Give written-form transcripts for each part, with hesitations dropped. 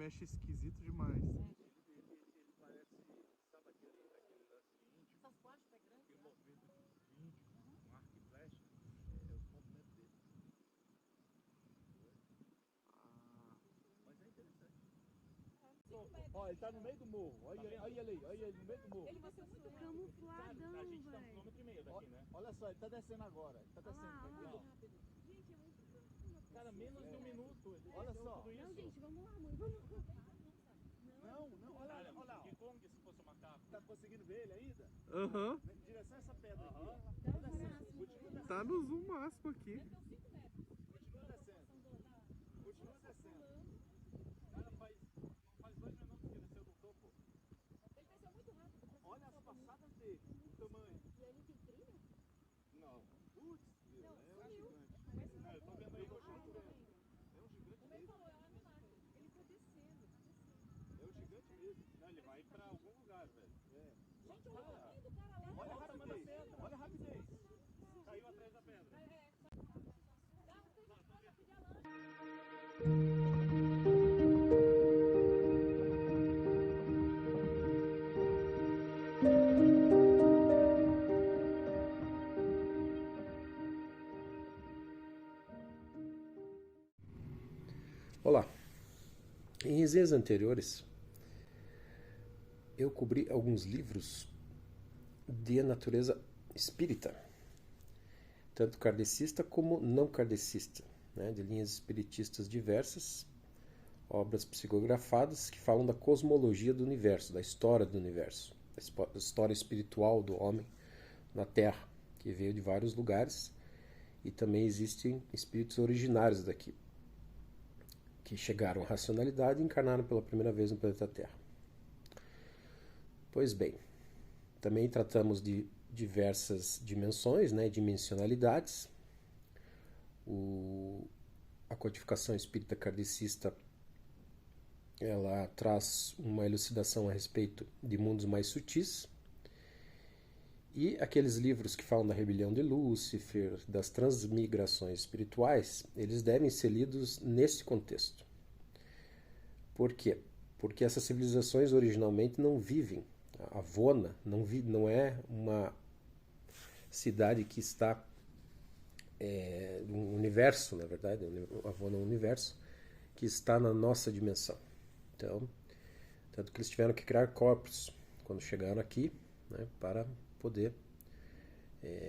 mexe esquisito demais. Ele parece, sabe aquele índio? Essas plásticas é grande, Aquele né? movimento dos índios, um arco e flecha, é o movimento dele. Mas é interessante. Ó, ele tá no meio do morro. Olha ele ali, olha ele no meio do morro. Ele vai ser muito rápido. Camufladão, A gente tá um velho. quilômetro e meio daqui, né? Olha só, ele tá descendo agora. Ele tá descendo. Olha lá, tranquilo. olha lá. Gente, é muito Cara, menos de um minuto. Ele Olha desceu só. tudo Não, isso. gente, vamos lá, mãe. Vamos. Não, olha Cara, lá. King Kong, se fosse um macaco. Tá conseguindo ver ele ainda? Aham. Em direção a essa pedra aqui. Aham. Dá um abraço. Continua descendo. Tá no zoom máximo aqui. Continua descendo. Continua descendo. Cara, faz 2 minutos que desceu do topo. Ele desceu muito rápido. Olha as passadas dele, o tamanho. E ele tem trilha? Não. Putz, Não, é um sumiu. gigante. Mas É, eu tô vendo aí, Ah, eu tô tá vendo. vendo. É um gigante O meio mesmo. falou, é um animal. Ele foi descendo. É um gigante mesmo. Não, ele vai pra algum lugar, velho. É. Gente, olha o tamanho do cara lá. Olha a Nossa, rapidez. manda pedra. Olha a rapidez. Caiu atrás da pedra. Dá um tempo pra pedir a lança. Olá, em resenhas anteriores eu cobri alguns livros de natureza espírita, tanto kardecista como não kardecista, né, de linhas espiritistas diversas, obras psicografadas que falam da cosmologia do universo, da história do universo, da história espiritual do homem na Terra, que veio de vários lugares, e também existem espíritos originários daqui, que chegaram à racionalidade e encarnaram pela primeira vez no planeta Terra. Pois bem, também tratamos de diversas dimensões, né, dimensionalidades. A codificação espírita kardecista, ela traz uma elucidação a respeito de mundos mais sutis. E aqueles livros que falam da rebelião de Lúcifer, das transmigrações espirituais, eles devem ser lidos nesse contexto. Por quê? Porque essas civilizações originalmente não vivem. A Avona não é uma cidade que está no universo, na verdade, a Avona é um universo que está na nossa dimensão. Então, tanto que eles tiveram que criar corpos quando chegaram aqui, né, para poder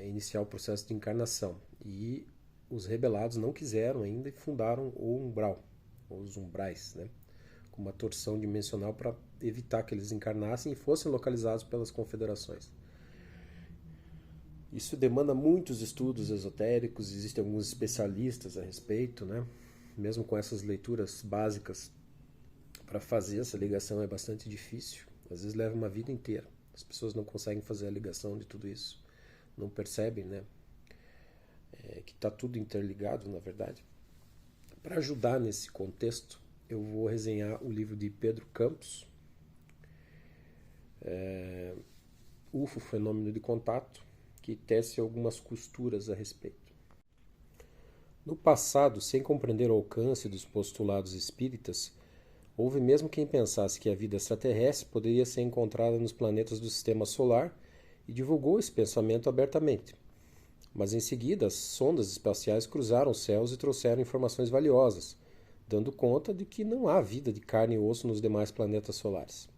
iniciar o processo de encarnação. E os rebelados não quiseram ainda e fundaram o umbral, ou os umbrais, né, com uma torção dimensional para evitar que eles encarnassem e fossem localizados pelas confederações. Isso demanda muitos estudos esotéricos, existem alguns especialistas a respeito, né? Mesmo com essas leituras básicas, para fazer essa ligação é bastante difícil, às vezes leva uma vida inteira. As pessoas não conseguem fazer a ligação de tudo isso, não percebem, né? Que está tudo interligado, na verdade. Para ajudar nesse contexto, eu vou resenhar o livro de Pedro Campos, UFO, Fenômeno de Contato, que tece algumas costuras a respeito. No passado, sem compreender o alcance dos postulados espíritas, houve mesmo quem pensasse que a vida extraterrestre poderia ser encontrada nos planetas do Sistema Solar e divulgou esse pensamento abertamente. Mas em seguida, as sondas espaciais cruzaram os céus e trouxeram informações valiosas, dando conta de que não há vida de carne e osso nos demais planetas solares.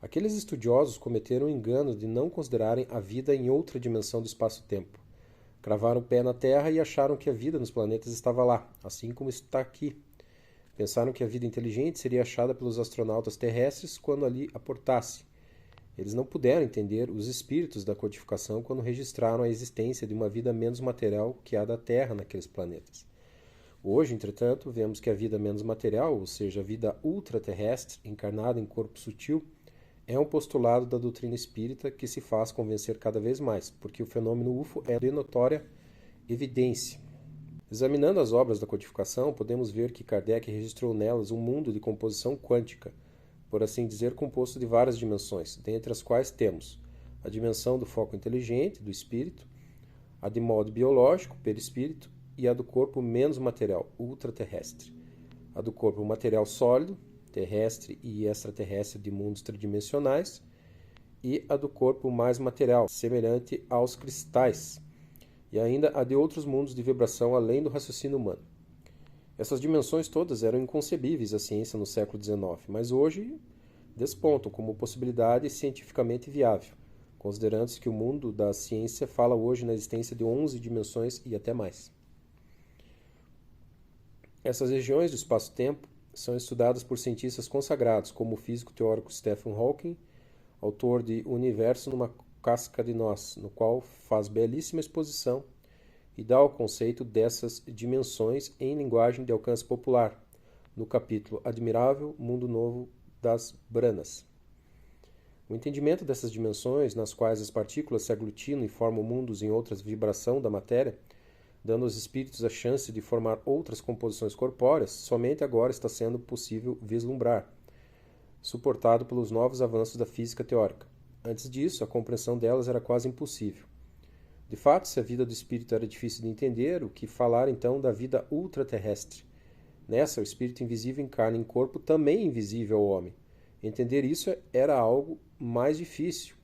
Aqueles estudiosos cometeram o engano de não considerarem a vida em outra dimensão do espaço-tempo. Cravaram o pé na Terra e acharam que a vida nos planetas estava lá, assim como está aqui. Pensaram que a vida inteligente seria achada pelos astronautas terrestres quando ali aportasse. Eles não puderam entender os espíritos da codificação quando registraram a existência de uma vida menos material que a da Terra naqueles planetas. Hoje, entretanto, vemos que a vida menos material, ou seja, a vida ultraterrestre, encarnada em corpo sutil, é um postulado da doutrina espírita que se faz convencer cada vez mais, porque o fenômeno UFO é de notória evidência. Examinando as obras da codificação, podemos ver que Kardec registrou nelas um mundo de composição quântica, por assim dizer, composto de várias dimensões, dentre as quais temos a dimensão do foco inteligente, do espírito, a de modo biológico, perispírito, e a do corpo menos material, ultraterrestre, a do corpo material sólido, terrestre e extraterrestre de mundos tridimensionais, e a do corpo mais material, semelhante aos cristais, e ainda a de outros mundos de vibração além do raciocínio humano. Essas dimensões todas eram inconcebíveis à ciência no século XIX, mas hoje despontam como possibilidade cientificamente viável, considerando-se que o mundo da ciência fala hoje na existência de 11 dimensões e até mais. Essas regiões do espaço-tempo são estudadas por cientistas consagrados, como o físico teórico Stephen Hawking, autor de O Universo numa Casca de Nós, no qual faz belíssima exposição e dá o conceito dessas dimensões em linguagem de alcance popular, no capítulo Admirável Mundo Novo das Branas. O entendimento dessas dimensões, nas quais as partículas se aglutinam e formam mundos em outras vibração da matéria, dando aos espíritos a chance de formar outras composições corpóreas, somente agora está sendo possível vislumbrar, suportado pelos novos avanços da física teórica. Antes disso, a compreensão delas era quase impossível. De fato, se a vida do espírito era difícil de entender, o que falar então da vida ultraterrestre? Nessa, o espírito invisível encarna em corpo também invisível ao homem. Entender isso era algo mais difícil.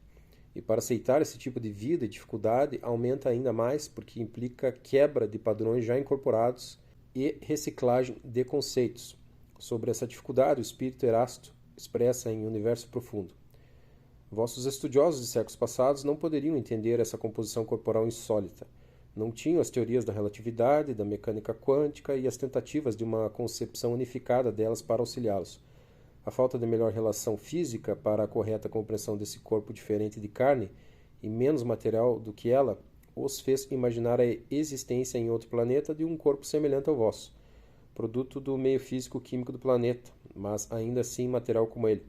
E para aceitar esse tipo de vida e dificuldade aumenta ainda mais porque implica quebra de padrões já incorporados e reciclagem de conceitos. Sobre essa dificuldade, o espírito Erasto expressa em Universo Profundo: vossos estudiosos de séculos passados não poderiam entender essa composição corporal insólita. Não tinham as teorias da relatividade, da mecânica quântica e as tentativas de uma concepção unificada delas para auxiliá-los. A falta de melhor relação física para a correta compreensão desse corpo diferente de carne e menos material do que ela os fez imaginar a existência em outro planeta de um corpo semelhante ao vosso, produto do meio físico-químico do planeta, mas ainda assim material como ele.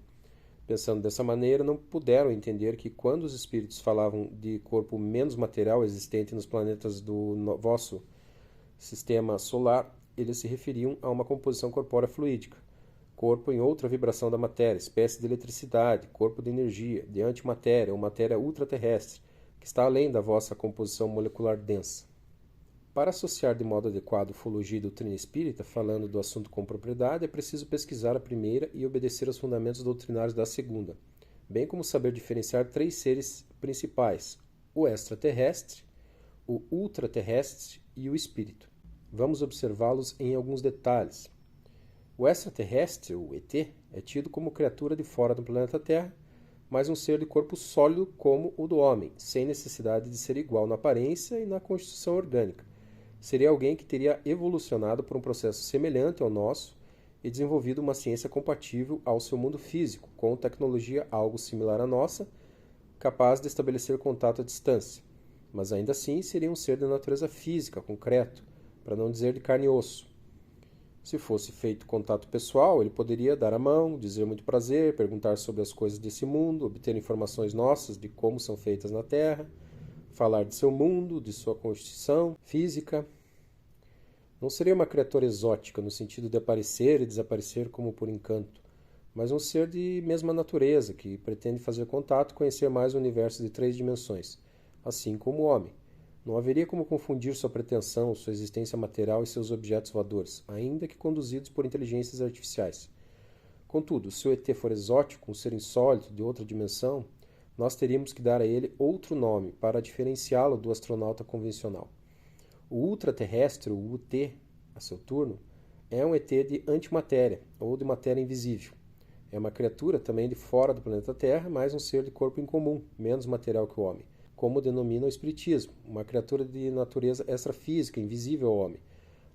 Pensando dessa maneira, não puderam entender que quando os espíritos falavam de corpo menos material existente nos planetas do vosso sistema solar, eles se referiam a uma composição corpórea fluídica, corpo em outra vibração da matéria, espécie de eletricidade, corpo de energia, de antimatéria ou matéria ultraterrestre, que está além da vossa composição molecular densa. Para associar de modo adequado ufologia e doutrina espírita, falando do assunto com propriedade, é preciso pesquisar a primeira e obedecer aos fundamentos doutrinários da segunda, bem como saber diferenciar 3 seres principais: o extraterrestre, o ultraterrestre e o espírito. Vamos observá-los em alguns detalhes. O extraterrestre, o ET, é tido como criatura de fora do planeta Terra, mas um ser de corpo sólido como o do homem, sem necessidade de ser igual na aparência e na constituição orgânica. Seria alguém que teria evolucionado por um processo semelhante ao nosso e desenvolvido uma ciência compatível ao seu mundo físico, com tecnologia algo similar à nossa, capaz de estabelecer contato à distância. Mas ainda assim seria um ser de natureza física, concreto, para não dizer de carne e osso. Se fosse feito contato pessoal, ele poderia dar a mão, dizer muito prazer, perguntar sobre as coisas desse mundo, obter informações nossas de como são feitas na Terra, falar de seu mundo, de sua constituição física. Não seria uma criatura exótica no sentido de aparecer e desaparecer como por encanto, mas um ser de mesma natureza que pretende fazer contato e conhecer mais o universo de 3 dimensões, assim como o homem. Não haveria como confundir sua pretensão, sua existência material e seus objetos voadores, ainda que conduzidos por inteligências artificiais. Contudo, se o ET for exótico, um ser insólito de outra dimensão, nós teríamos que dar a ele outro nome para diferenciá-lo do astronauta convencional. O ultraterrestre, o UT, a seu turno, é um ET de antimatéria, ou de matéria invisível. É uma criatura também de fora do planeta Terra, mas um ser de corpo incomum, menos material que o homem, como denomina o Espiritismo, uma criatura de natureza extrafísica, invisível ao homem,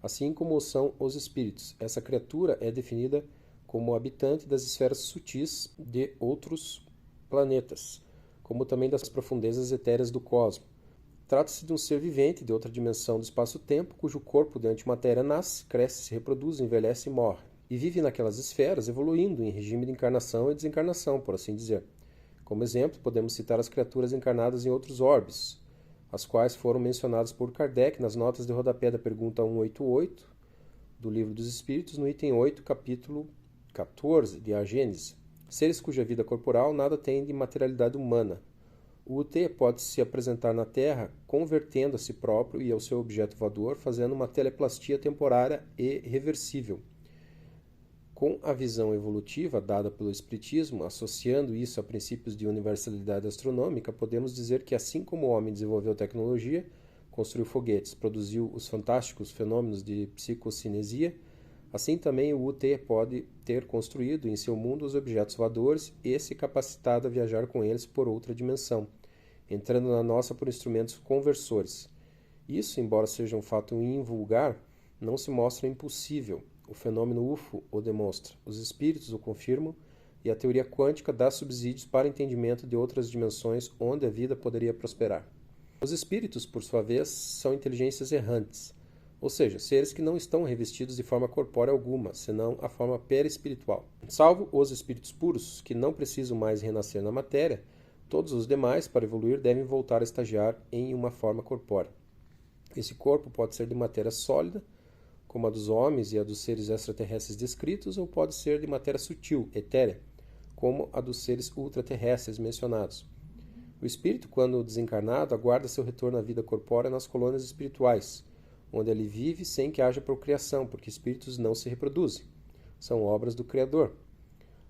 assim como são os espíritos. Essa criatura é definida como habitante das esferas sutis de outros planetas, como também das profundezas etéreas do cosmos. Trata-se de um ser vivente de outra dimensão do espaço-tempo, cujo corpo de antimatéria nasce, cresce, se reproduz, envelhece e morre, e vive naquelas esferas, evoluindo em regime de encarnação e desencarnação, por assim dizer. Como exemplo, podemos citar as criaturas encarnadas em outros orbes, as quais foram mencionadas por Kardec nas notas de rodapé da pergunta 188 do Livro dos Espíritos, no item 8, capítulo 14 de A Gênese. Seres cuja vida corporal nada tem de materialidade humana. O UT pode se apresentar na Terra convertendo a si próprio e ao seu objeto voador, fazendo uma teleplastia temporária e reversível. Com a visão evolutiva dada pelo Espiritismo, associando isso a princípios de universalidade astronômica, podemos dizer que assim como o homem desenvolveu tecnologia, construiu foguetes, produziu os fantásticos fenômenos de psicocinesia, assim também o UT pode ter construído em seu mundo os objetos voadores e se capacitado a viajar com eles por outra dimensão, entrando na nossa por instrumentos conversores. Isso, embora seja um fato invulgar, não se mostra impossível. O fenômeno UFO o demonstra, os espíritos o confirmam e a teoria quântica dá subsídios para entendimento de outras dimensões onde a vida poderia prosperar. Os espíritos, por sua vez, são inteligências errantes, ou seja, seres que não estão revestidos de forma corpórea alguma, senão a forma perispiritual. Salvo os espíritos puros, que não precisam mais renascer na matéria, todos os demais, para evoluir, devem voltar a estagiar em uma forma corpórea. Esse corpo pode ser de matéria sólida, como a dos homens e a dos seres extraterrestres descritos, ou pode ser de matéria sutil, etérea, como a dos seres ultraterrestres mencionados. O espírito, quando desencarnado, aguarda seu retorno à vida corpórea nas colônias espirituais, onde ele vive sem que haja procriação, porque espíritos não se reproduzem. São obras do Criador.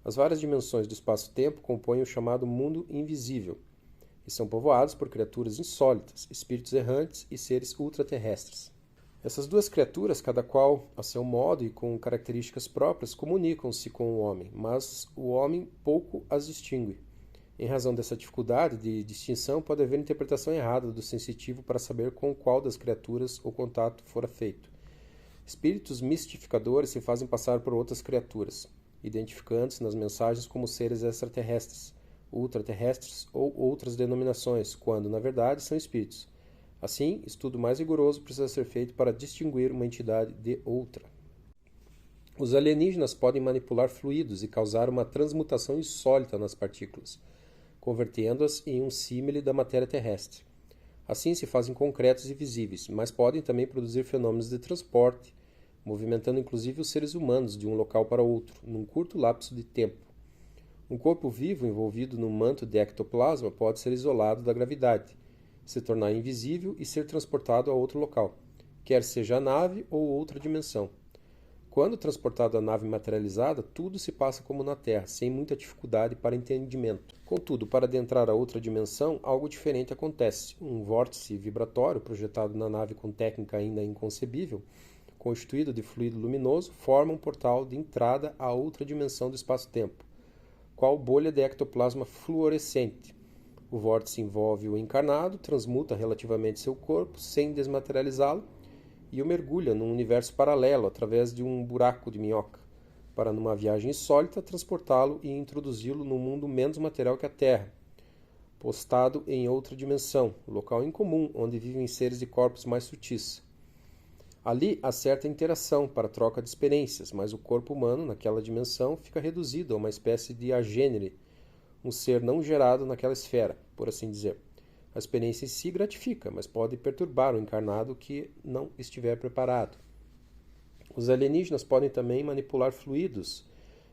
As várias dimensões do espaço-tempo compõem o chamado mundo invisível, e são povoados por criaturas insólitas, espíritos errantes e seres ultraterrestres. Essas duas criaturas, cada qual a seu modo e com características próprias, comunicam-se com o homem, mas o homem pouco as distingue. Em razão dessa dificuldade de distinção, pode haver interpretação errada do sensitivo para saber com qual das criaturas o contato fora feito. Espíritos mistificadores se fazem passar por outras criaturas, identificando-se nas mensagens como seres extraterrestres, ultraterrestres ou outras denominações, quando, na verdade, são espíritos. Assim, estudo mais rigoroso precisa ser feito para distinguir uma entidade de outra. Os alienígenas podem manipular fluidos e causar uma transmutação insólita nas partículas, convertendo-as em um símile da matéria terrestre. Assim se fazem concretos e visíveis, mas podem também produzir fenômenos de transporte, movimentando inclusive os seres humanos de um local para outro, num curto lapso de tempo. Um corpo vivo envolvido num manto de ectoplasma pode ser isolado da gravidade, se tornar invisível e ser transportado a outro local, quer seja a nave ou outra dimensão. Quando transportado à nave materializada, tudo se passa como na Terra, sem muita dificuldade para entendimento. Contudo, para adentrar a outra dimensão, algo diferente acontece. Um vórtice vibratório projetado na nave com técnica ainda inconcebível, constituído de fluido luminoso, forma um portal de entrada a outra dimensão do espaço-tempo, qual bolha de ectoplasma fluorescente. O vórtice envolve o encarnado, transmuta relativamente seu corpo, sem desmaterializá-lo, e o mergulha num universo paralelo através de um buraco de minhoca, para numa viagem insólita transportá-lo e introduzi-lo num mundo menos material que a Terra, postado em outra dimensão, local incomum onde vivem seres de corpos mais sutis. Ali há certa interação para troca de experiências, mas o corpo humano naquela dimensão fica reduzido a uma espécie de agênere, um ser não gerado naquela esfera, por assim dizer. A experiência em si gratifica, mas pode perturbar o encarnado que não estiver preparado. Os alienígenas podem também manipular fluidos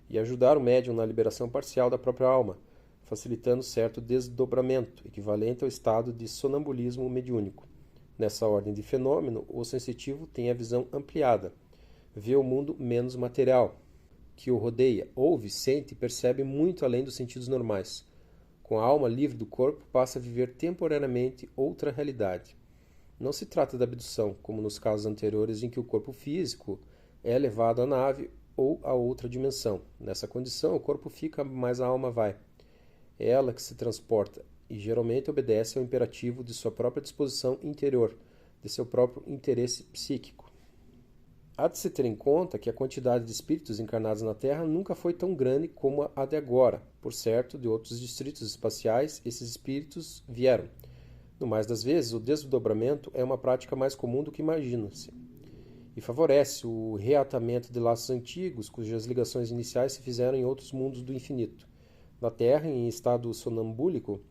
e ajudar o médium na liberação parcial da própria alma, facilitando certo desdobramento, equivalente ao estado de sonambulismo mediúnico. Nessa ordem de fenômeno, o sensitivo tem a visão ampliada, vê o mundo menos material, que o rodeia, ouve, sente e percebe muito além dos sentidos normais. Com a alma livre do corpo, passa a viver temporariamente outra realidade. Não se trata da abdução, como nos casos anteriores em que o corpo físico é levado à nave ou a outra dimensão. Nessa condição, o corpo fica, mas a alma vai. É ela que se transporta e geralmente obedece ao imperativo de sua própria disposição interior, de seu próprio interesse psíquico. Há de se ter em conta que a quantidade de espíritos encarnados na Terra nunca foi tão grande como a de agora. Por certo, de outros distritos espaciais, esses espíritos vieram. No mais das vezes, o desdobramento é uma prática mais comum do que imagina-se, e favorece o reatamento de laços antigos, cujas ligações iniciais se fizeram em outros mundos do infinito. Na Terra, em estado sonambúlico,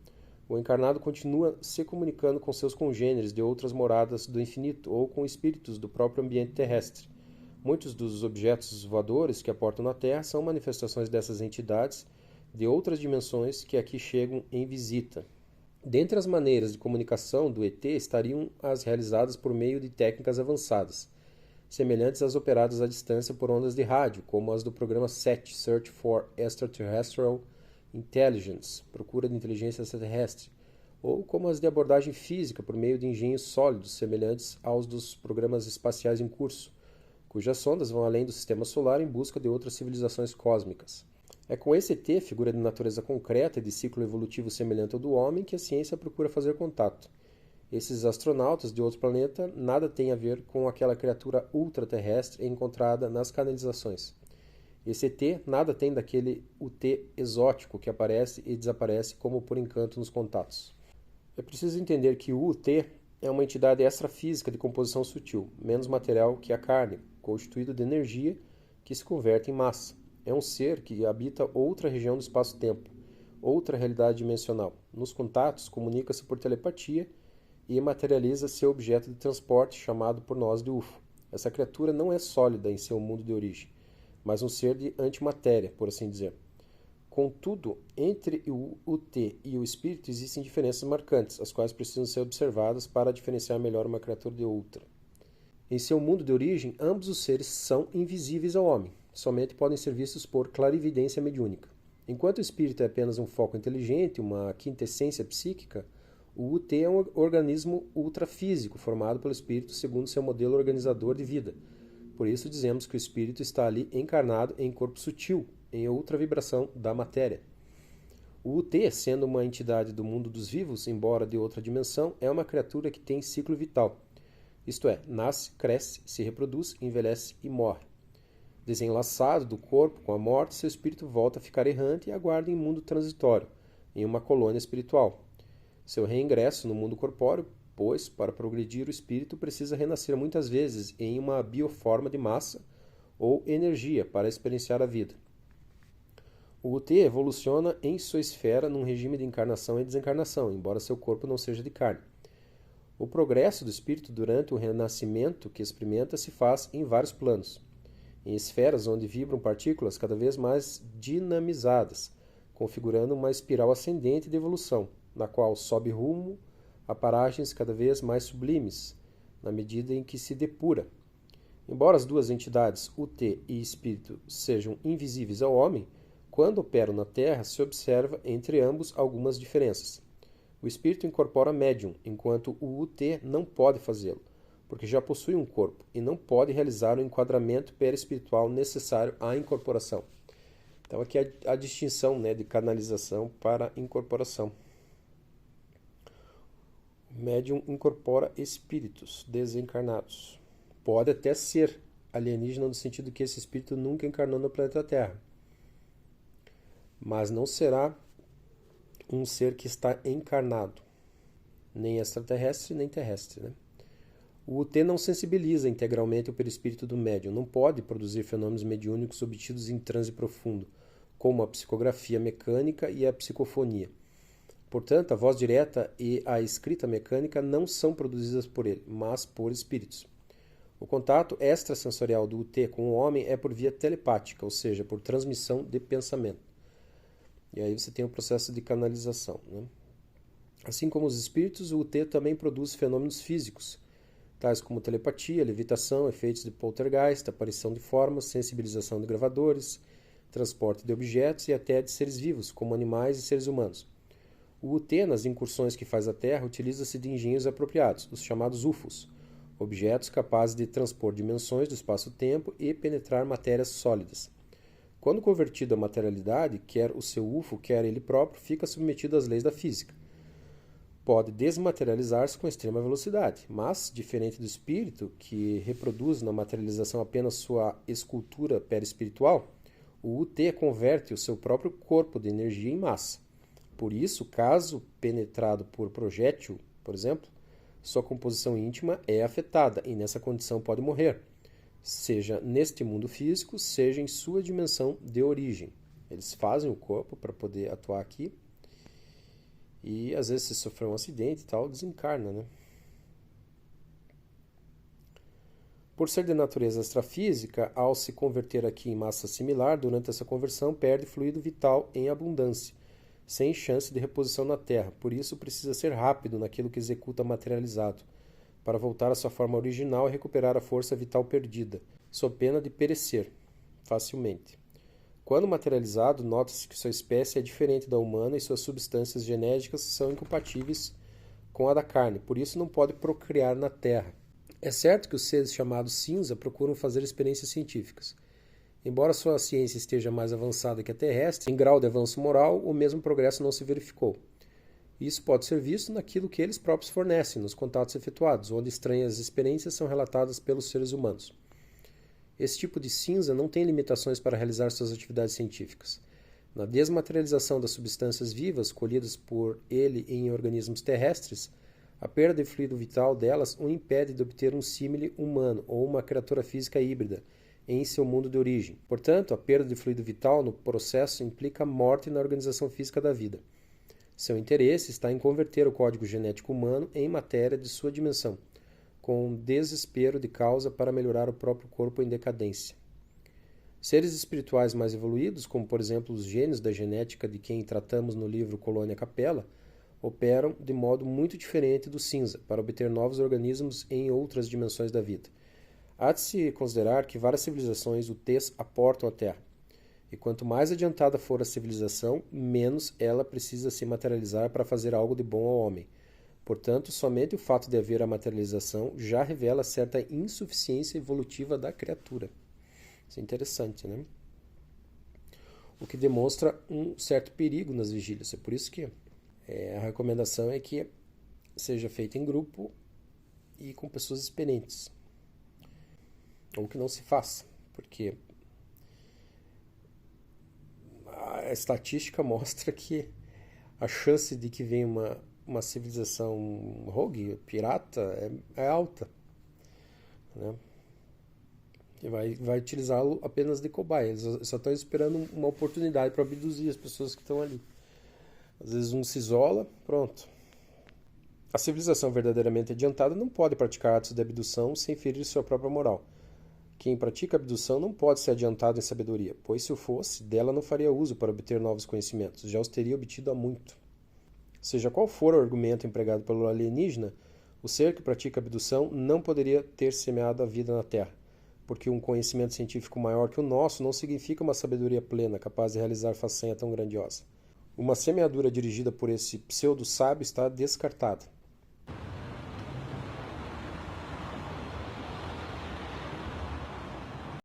o encarnado continua se comunicando com seus congêneres de outras moradas do infinito ou com espíritos do próprio ambiente terrestre. Muitos dos objetos voadores que aportam na Terra são manifestações dessas entidades de outras dimensões que aqui chegam em visita. Dentre as maneiras de comunicação do ET estariam as realizadas por meio de técnicas avançadas. semelhantes às operadas à distância por ondas de rádio, como as do programa SET, Search for Extraterrestrial Intelligence, procura de inteligência extraterrestre, ou como as de abordagem física por meio de engenhos sólidos, semelhantes aos dos programas espaciais em curso, cujas sondas vão além do sistema solar em busca de outras civilizações cósmicas. É com esse ET, figura de natureza concreta e de ciclo evolutivo semelhante ao do homem, que a ciência procura fazer contato. Esses astronautas de outro planeta nada têm a ver com aquela criatura ultraterrestre encontrada nas canalizações. Esse ET nada tem daquele UT exótico que aparece e desaparece como por encanto nos contatos. É preciso entender que o UT é uma entidade extrafísica de composição sutil, menos material que a carne, constituído de energia que se converte em massa. É um ser que habita outra região do espaço-tempo, outra realidade dimensional. Nos contatos, comunica-se por telepatia e materializa seu objeto de transporte, chamado por nós de UFO. Essa criatura não é sólida em seu mundo de origem, mas um ser de antimatéria, por assim dizer. Contudo, entre o UT e o espírito existem diferenças marcantes, as quais precisam ser observadas para diferenciar melhor uma criatura de outra. Em seu mundo de origem, ambos os seres são invisíveis ao homem, somente podem ser vistos por clarividência mediúnica. Enquanto o espírito é apenas um foco inteligente, uma quintessência psíquica, o UT é um organismo ultrafísico, formado pelo espírito segundo seu modelo organizador de vida. Por isso dizemos que o espírito está ali encarnado em corpo sutil, em outra vibração da matéria. O UT, sendo uma entidade do mundo dos vivos, embora de outra dimensão, é uma criatura que tem ciclo vital. Isto é, nasce, cresce, se reproduz, envelhece e morre. Desenlaçado do corpo com a morte, seu espírito volta a ficar errante e aguarda em mundo transitório, em uma colônia espiritual. Seu reingresso no mundo corpóreo, pois, para progredir o espírito precisa renascer muitas vezes em uma bioforma de massa ou energia para experienciar a vida. O UT evoluciona em sua esfera num regime de encarnação e desencarnação, embora seu corpo não seja de carne. O progresso do espírito durante o renascimento que experimenta se faz em vários planos, em esferas onde vibram partículas cada vez mais dinamizadas, configurando uma espiral ascendente de evolução, na qual sobe rumo a paragens cada vez mais sublimes, na medida em que se depura. Embora as duas entidades, UT e espírito, sejam invisíveis ao homem, quando operam na Terra, se observa entre ambos algumas diferenças. O espírito incorpora médium, enquanto o UT não pode fazê-lo, porque já possui um corpo e não pode realizar o enquadramento perispiritual necessário à incorporação. Então aqui a distinção, de canalização para incorporação. O médium incorpora espíritos desencarnados. Pode até ser alienígena no sentido que esse espírito nunca encarnou no planeta Terra, mas não será um ser que está encarnado, nem extraterrestre, nem terrestre. O UT não sensibiliza integralmente o perispírito do médium, não pode produzir fenômenos mediúnicos obtidos em transe profundo, como a psicografia mecânica e a psicofonia. Portanto, a voz direta e a escrita mecânica não são produzidas por ele, mas por espíritos. O contato extrasensorial do UT com o homem é por via telepática, ou seja, por transmissão de pensamento. E aí você tem o processo de canalização. Assim como os espíritos, o UT também produz fenômenos físicos, tais como telepatia, levitação, efeitos de poltergeist, aparição de formas, sensibilização de gravadores, transporte de objetos e até de seres vivos, como animais e seres humanos. O UT, nas incursões que faz à Terra, utiliza-se de engenhos apropriados, os chamados UFOs, objetos capazes de transpor dimensões do espaço-tempo e penetrar matérias sólidas. Quando convertido à materialidade, quer o seu UFO, quer ele próprio, fica submetido às leis da física. Pode desmaterializar-se com extrema velocidade, mas, diferente do espírito, que reproduz na materialização apenas sua escultura perispiritual, o UT converte o seu próprio corpo de energia em massa. Por isso, caso penetrado por projétil, por exemplo, sua composição íntima é afetada e nessa condição pode morrer, seja neste mundo físico, seja em sua dimensão de origem. Eles fazem o corpo para poder atuar aqui e às vezes se sofrer um acidente e tal, desencarna, Por ser de natureza extrafísica, ao se converter aqui em massa similar, durante essa conversão perde fluido vital em abundância, sem chance de reposição na Terra. Por isso precisa ser rápido naquilo que executa materializado, para voltar à sua forma original e recuperar a força vital perdida, sob pena de perecer facilmente. Quando materializado, nota-se que sua espécie é diferente da humana e suas substâncias genéticas são incompatíveis com a da carne, por isso não pode procriar na Terra. É certo que os seres chamados cinza procuram fazer experiências científicas. Embora sua ciência esteja mais avançada que a terrestre, em grau de avanço moral, o mesmo progresso não se verificou. Isso pode ser visto naquilo que eles próprios fornecem, nos contatos efetuados, onde estranhas experiências são relatadas pelos seres humanos. Esse tipo de cinza não tem limitações para realizar suas atividades científicas. Na desmaterialização das substâncias vivas colhidas por ele em organismos terrestres, a perda de fluido vital delas o impede de obter um símile humano ou uma criatura física híbrida em seu mundo de origem. Portanto, a perda de fluido vital no processo implica morte na organização física da vida. Seu interesse está em converter o código genético humano em matéria de sua dimensão, com desespero de causa para melhorar o próprio corpo em decadência. Seres espirituais mais evoluídos, como por exemplo os gênios da genética de quem tratamos no livro Colônia Capella, operam de modo muito diferente do cinza para obter novos organismos em outras dimensões da vida. Há de se considerar que várias civilizações UTs aportam à Terra, e quanto mais adiantada for a civilização, menos ela precisa se materializar para fazer algo de bom ao homem. Portanto, somente o fato de haver a materialização já revela certa insuficiência evolutiva da criatura. Isso é interessante, né? O que demonstra um certo perigo nas vigílias. É por isso que a recomendação é que seja feita em grupo e com pessoas experientes. Ou que não se faça, porque a estatística mostra que a chance de que venha uma civilização rogue, pirata, é alta, né? E vai utilizá-lo apenas de cobaia. Eles só estão esperando uma oportunidade para abduzir as pessoas que estão ali. Às vezes um se isola, pronto. A civilização verdadeiramente adiantada não pode praticar atos de abdução sem ferir sua própria moral. Quem pratica abdução não pode ser adiantado em sabedoria, pois se o fosse, dela não faria uso para obter novos conhecimentos, já os teria obtido há muito. Seja qual for o argumento empregado pelo alienígena, o ser que pratica abdução não poderia ter semeado a vida na Terra, porque um conhecimento científico maior que o nosso não significa uma sabedoria plena capaz de realizar façanha tão grandiosa. Uma semeadura dirigida por esse pseudo-sábio está descartada.